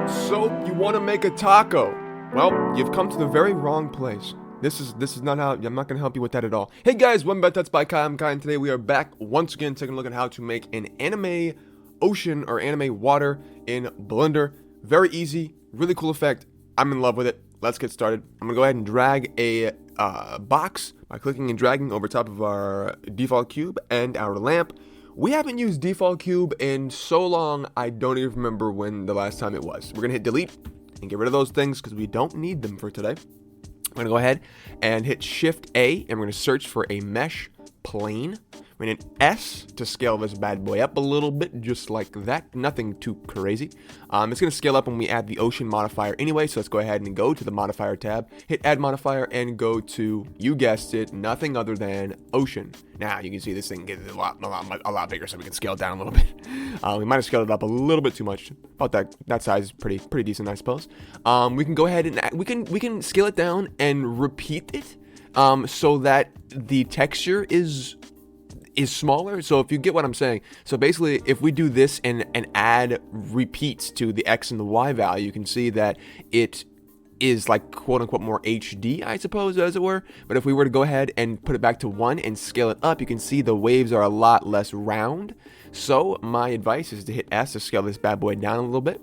So, you want to make a taco? Well, you've come to the very wrong place. This is not how, I'm not going to help you with that at all. Hey guys, welcome back to TutsByKai, I'm Kai, and today we are back once again taking a look at how to make an anime ocean or anime water in Blender. Very easy, really cool effect. I'm in love with it. Let's get started. I'm going to go ahead and drag a box by clicking and dragging over top of our default cube and our lamp. We haven't used default cube in so long, I don't even remember when the last time it was. We're going to hit delete and get rid of those things because we don't need them for today. I'm going to go ahead and hit Shift A, and we're going to search for a mesh plane. We're going to hit S to scale this bad boy up a little bit, just like that. Nothing too crazy. It's going to scale up when we add the ocean modifier anyway, so let's go ahead and go to the modifier tab, hit add modifier, and go to, you guessed it, nothing other than ocean. Now you can see this thing gets a lot bigger, so we can scale it down a little bit. We might have scaled it up a little bit too much. About that size is pretty decent, I suppose. We can go ahead and we can scale it down and repeat it, so that the texture is smaller. So if you get what I'm saying, so basically if we do this and add repeats to the X and the Y value, you can see that it is like quote unquote more HD, I suppose, as it were. But if we were to go ahead and put it back to 1 and scale it up, you can see the waves are a lot less round. So my advice is to hit S to scale this bad boy down a little bit.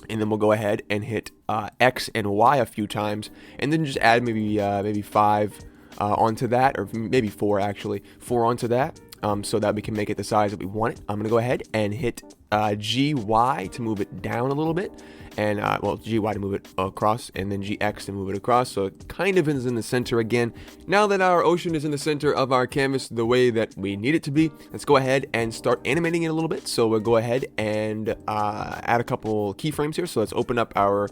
And then we'll go ahead and hit X and Y a few times, and then just add maybe 5 onto that, or maybe 4 actually, 4 onto that, so that we can make it the size that we want it. I'm gonna go ahead and hit GY to move it down a little bit, and well, GY to move it across, and then GX to move it across, so it kind of is in the center again. Now that our ocean is in the center of our canvas the way that we need it to be, let's go ahead and start animating it a little bit. So we'll go ahead and add a couple keyframes here. So let's open up our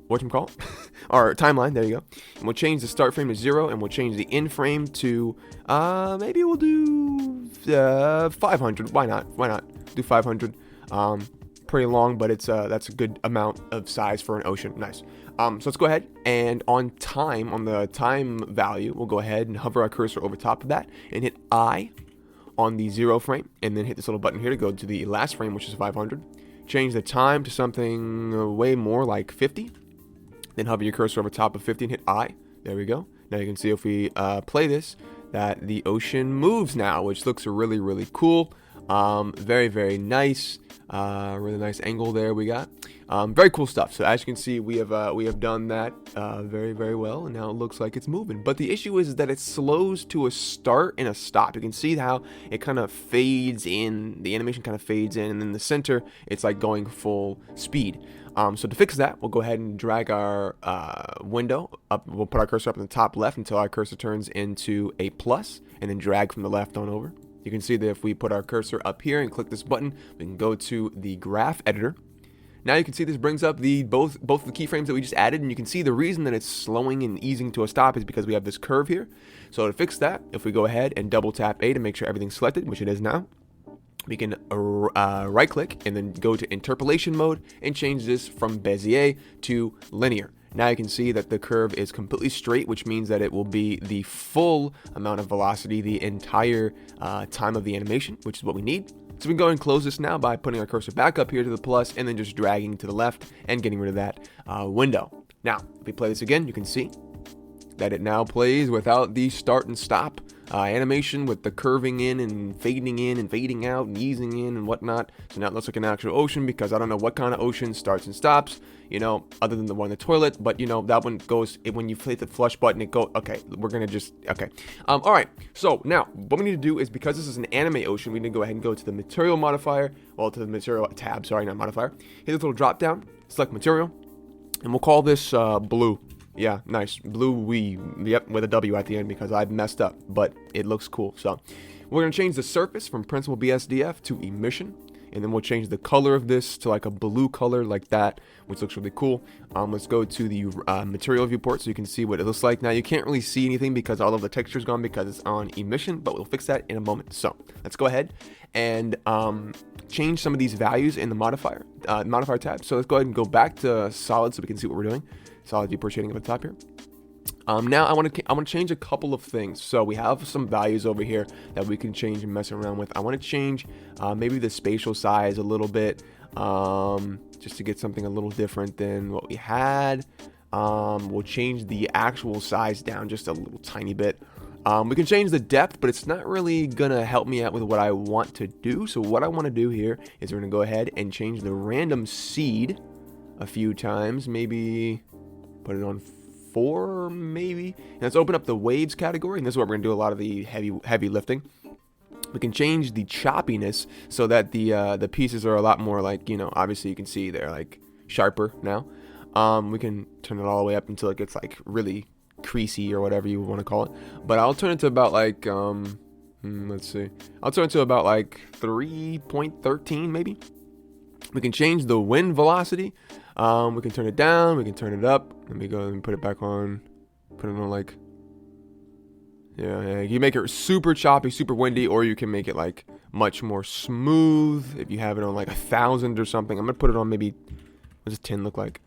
whatchamacallit? Our timeline, there you go. And we'll change the start frame to 0, and we'll change the end frame to, maybe we'll do 500. Why not do 500? Pretty long, but it's that's a good amount of size for an ocean. Nice. So let's go ahead and on the time value, we'll go ahead and hover our cursor over top of that and hit I on the 0 frame, and then hit this little button here to go to the last frame, which is 500. Change the time to something way more like 50. Then hover your cursor over top of 50 and hit I. There we go. Now you can see if we play this, that the ocean moves now, which looks really, really cool. Very, very nice. Really nice angle there we got. Very cool stuff. So as you can see, we have done that very, very well, and now it looks like it's moving. But the issue is that it slows to a start and a stop. You can see how it kind of fades in. The animation kind of fades in, and in the center, it's like going full speed. So to fix that, we'll go ahead and drag our window up. We'll put our cursor up in the top left until our cursor turns into a plus, and then drag from the left on over. You can see that if we put our cursor up here and click this button, we can go to the graph editor. Now you can see this brings up both the keyframes that we just added, and you can see the reason that it's slowing and easing to a stop is because we have this curve here. So to fix that, if we go ahead and double tap A to make sure everything's selected, which it is now, we can right click and then go to interpolation mode and change this from Bezier to linear. Now you can see that the curve is completely straight, which means that it will be the full amount of velocity the entire time of the animation, which is what we need. So we can go and close this now by putting our cursor back up here to the plus and then just dragging to the left and getting rid of that window. Now, if we play this again, you can see that it now plays without the start and stop animation, with the curving in and fading out and easing in and whatnot. So now it looks like an actual ocean, because I don't know what kind of ocean starts and stops, you know, other than the one in the toilet. But you know, that one goes, when you hit the flush button, it goes, okay, we're gonna just, okay. All right, so now what we need to do is, because this is an anime ocean, we need to go ahead and go to the material modifier, well, to the material tab, sorry, not modifier. Hit this little drop down, select material, and we'll call this blue. Yeah, nice. Blue, yep, with a W at the end because I've messed up, but it looks cool. So we're going to change the surface from Principled BSDF to emission, and then we'll change the color of this to like a blue color like that, which looks really cool. Let's go to the material viewport so you can see what it looks like. Now you can't really see anything because all of the texture is gone because it's on emission, but we'll fix that in a moment. So let's go ahead and change some of these values in the modifier tab. So let's go ahead and go back to solid so we can see what we're doing. Solid viewport shading up at the top here. Now I want to change a couple of things. So we have some values over here that we can change and mess around with. I want to change maybe the spatial size a little bit. just to get something a little different than what we had. We'll change the actual size down just a little tiny bit. We can change the depth, but it's not really gonna help me out with what I want to do. So what I want to do here is we're gonna go ahead and change the random seed a few times. Maybe put it on 4, maybe. And let's open up the waves category, and this is where we're gonna do a lot of the heavy lifting. We can change the choppiness so that the pieces are a lot more like, you know, obviously you can see they're like sharper now. We can turn it all the way up until it gets like really creasy or whatever you want to call it. But I'll turn it to about like let's see. I'll turn it to about like 3.13 maybe. We can change the wind velocity. We can turn it down, we can turn it up. Let me go and put it back on. Put it on like, yeah, you make it super choppy, super windy, or you can make it like much more smooth if you have it on like 1,000 or something. I'm gonna put it on maybe, what does 10 look like?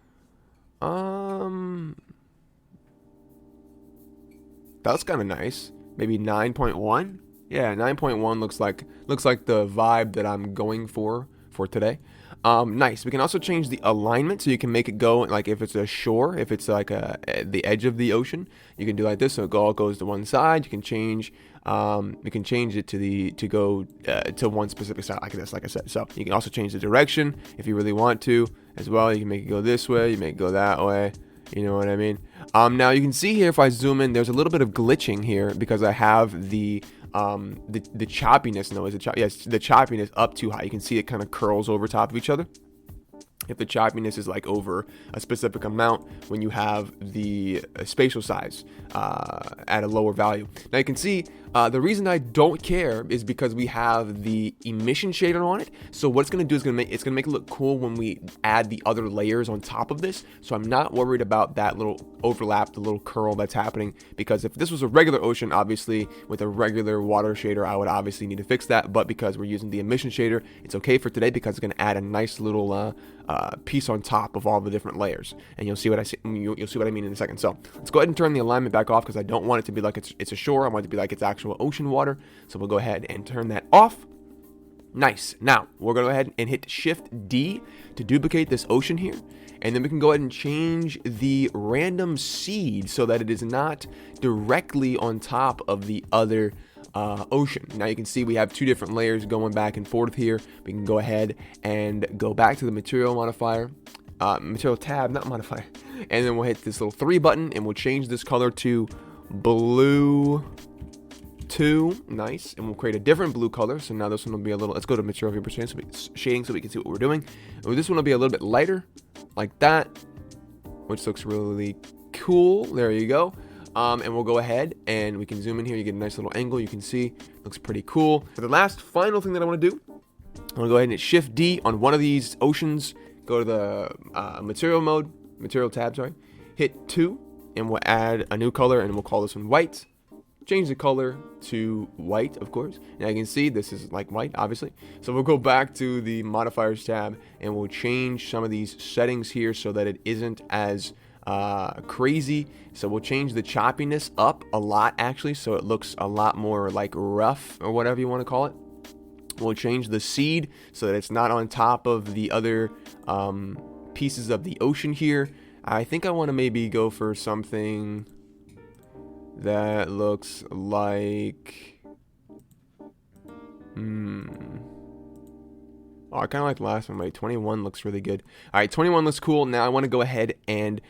That's kind of nice. Maybe 9.1. Yeah, 9.1 looks like the vibe that I'm going for today. Nice. We can also change the alignment, so you can make it go like if it's a shore, if it's like the edge of the ocean, you can do like this, so it all goes to one side. You can change it to go to one specific side like this, like I said. So you can also change the direction if you really want to as well. You can make it go this way, you make it go that way. You know what I mean? Now you can see here, if I zoom in, there's a little bit of glitching here because I have the choppiness. No, is it yes, the choppiness up too high. You can see it kind of curls over top of each other. If the choppiness is like over a specific amount, when you have the spatial size at a lower value. Now you can see the reason I don't care is because we have the emission shader on it. So what it's going to do is it's going to make it look cool when we add the other layers on top of this. So I'm not worried about that little overlap, the little curl that's happening, because if this was a regular ocean, obviously with a regular water shader, I would obviously need to fix that. But because we're using the emission shader, it's okay for today because it's going to add a nice little piece on top of all the different layers, and you'll see what you'll see what I mean in a second. So let's go ahead and turn the alignment back off because I don't want it to be like it's a shore. I want it to be like it's actual ocean water. So we'll go ahead and turn that off. Nice. Now we're gonna go ahead and hit Shift D to duplicate this ocean here, and then we can go ahead and change the random seed so that it is not directly on top of the other ocean. Now you can see we have two different layers going back and forth here. We can go ahead and go back to the material modifier, material tab, not modifier, and then we'll hit this little 3 button and we'll change this color to blue 2. Nice. And we'll create a different blue color. So now this one will be a little, let's go to material viewer shading so we can see what we're doing. And this one will be a little bit lighter like that, which looks really cool. There you go. And we'll go ahead and we can zoom in here. You get a nice little angle. You can see looks pretty cool. For the last final thing that I want to do, I'm going to go ahead and hit Shift D on one of these oceans. Go to the material tab, sorry. Hit 2, and we'll add a new color, and we'll call this one white. Change the color to white, of course. Now you can see this is like white, obviously. So we'll go back to the modifiers tab, and we'll change some of these settings here so that it isn't as crazy. So we'll change the choppiness up a lot, actually, so it looks a lot more like rough or whatever you want to call it. We'll change the seed so that it's not on top of the other pieces of the ocean here. I think I want to maybe go for something that looks like oh, I kind of like the last one. Wait, 21 looks really good. All right, 21 looks cool. Now I want to go ahead and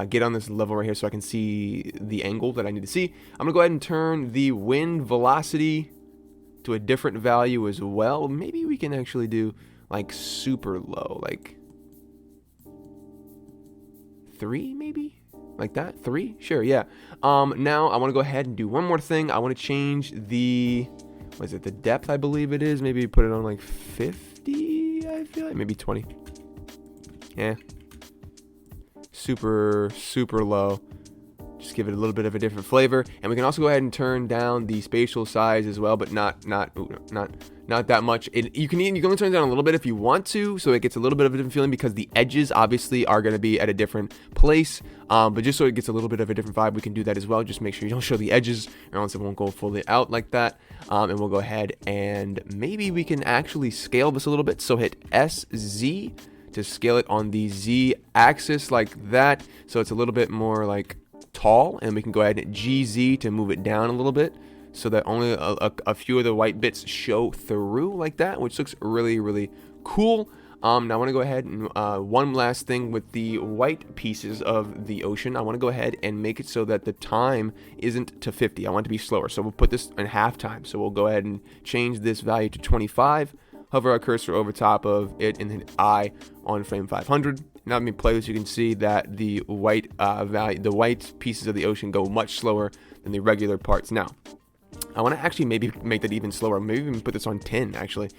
get on this level right here so I can see the angle that I need to see. I'm going to go ahead and turn the wind velocity to a different value as well. Maybe we can actually do like super low, like 3 maybe? Like that? 3? Sure, yeah. Now I want to go ahead and do one more thing. I want to change the, what is it, the depth, I believe it is. Maybe put it on like 50, I feel like. Maybe 20. Yeah. Super low. just give it a little bit of a different flavor. And we can also go ahead and turn down the spatial size as well, but not that much. You can only turn it down a little bit if you want to, so it gets a little bit of a different feeling, because the edges obviously are going to be at a different place. But just so it gets a little bit of a different vibe, we can do that as well. Just make sure you don't show the edges, or else it won't go fully out like that. And we'll go ahead and maybe we can actually scale this a little bit. So hit SZ to scale it on the Z axis like that, so it's a little bit more like tall. And we can go ahead and GZ to move it down a little bit, so that only a few of the white bits show through like that, which looks really cool. Now I want to go ahead and one last thing with the white pieces of the ocean. I want to go ahead and make it so that the time isn't to 50. I want it to be slower, so we'll put this in half time. So we'll go ahead and change this value to 25. Hover our cursor over top of it and hit I on frame 500. Now let me play this. You can see that the white the white pieces of the ocean go much slower than the regular parts. Now I want to actually maybe make that even slower. Maybe even put this on 10 actually.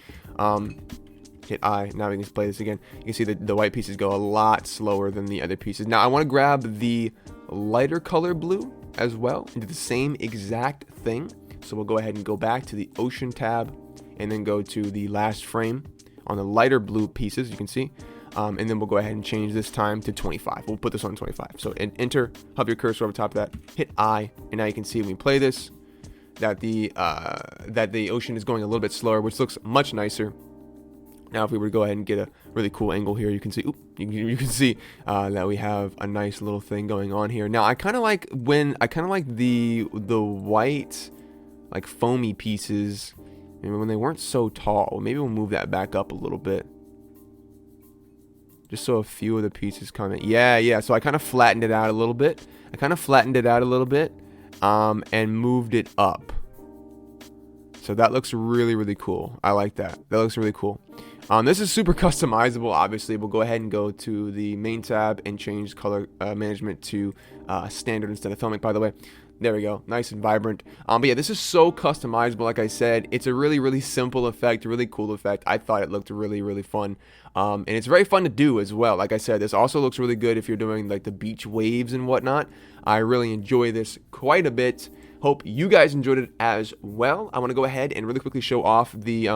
Hit I. Now we can play this again. You can see that the white pieces go a lot slower than the other pieces. Now I want to grab the lighter color blue as well and do the same exact thing. So we'll go ahead and go back to the ocean tab, and then go to the last frame on the lighter blue pieces, you can see. And then we'll go ahead and change this time to 25. We'll put this on 25. So enter, hover your cursor over top of that, hit I, and now you can see when we play this that the ocean is going a little bit slower, which looks much nicer. Now if we were to go ahead and get a really cool angle here, you can see, you can see that we have a nice little thing going on here. Now I kind of like the white, like foamy pieces, when they weren't so tall. Maybe we'll move that back up a little bit, just so a few of the pieces come in. Yeah. So I kind of flattened it out a little bit. And moved it up. So that looks really cool. I like that. That looks really cool. This is super customizable. Obviously, we'll go ahead and go to the main tab and change color management to standard instead of filmic, by the way. There we go, nice and vibrant. But yeah, this is so customizable. Like I said, it's a really simple effect, really cool effect. I thought it looked really fun, and it's very fun to do as well. Like I said, this also looks really good if you're doing like the beach waves and whatnot. I really enjoy this quite a bit. Hope you guys enjoyed it as well. I want to go ahead and really quickly show off the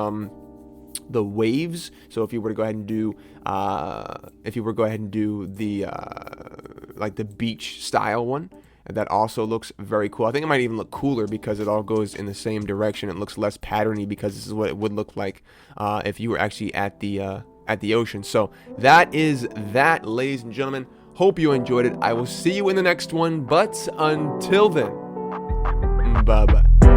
waves. So if you were to go ahead and do the like the beach style one, that also looks very cool. I think it might even look cooler because it all goes in the same direction. It looks less patterny because this is what it would look like if you were actually at the ocean. So that is that, ladies and gentlemen. Hope you enjoyed it. I will see you in the next one, but until then, bye bye.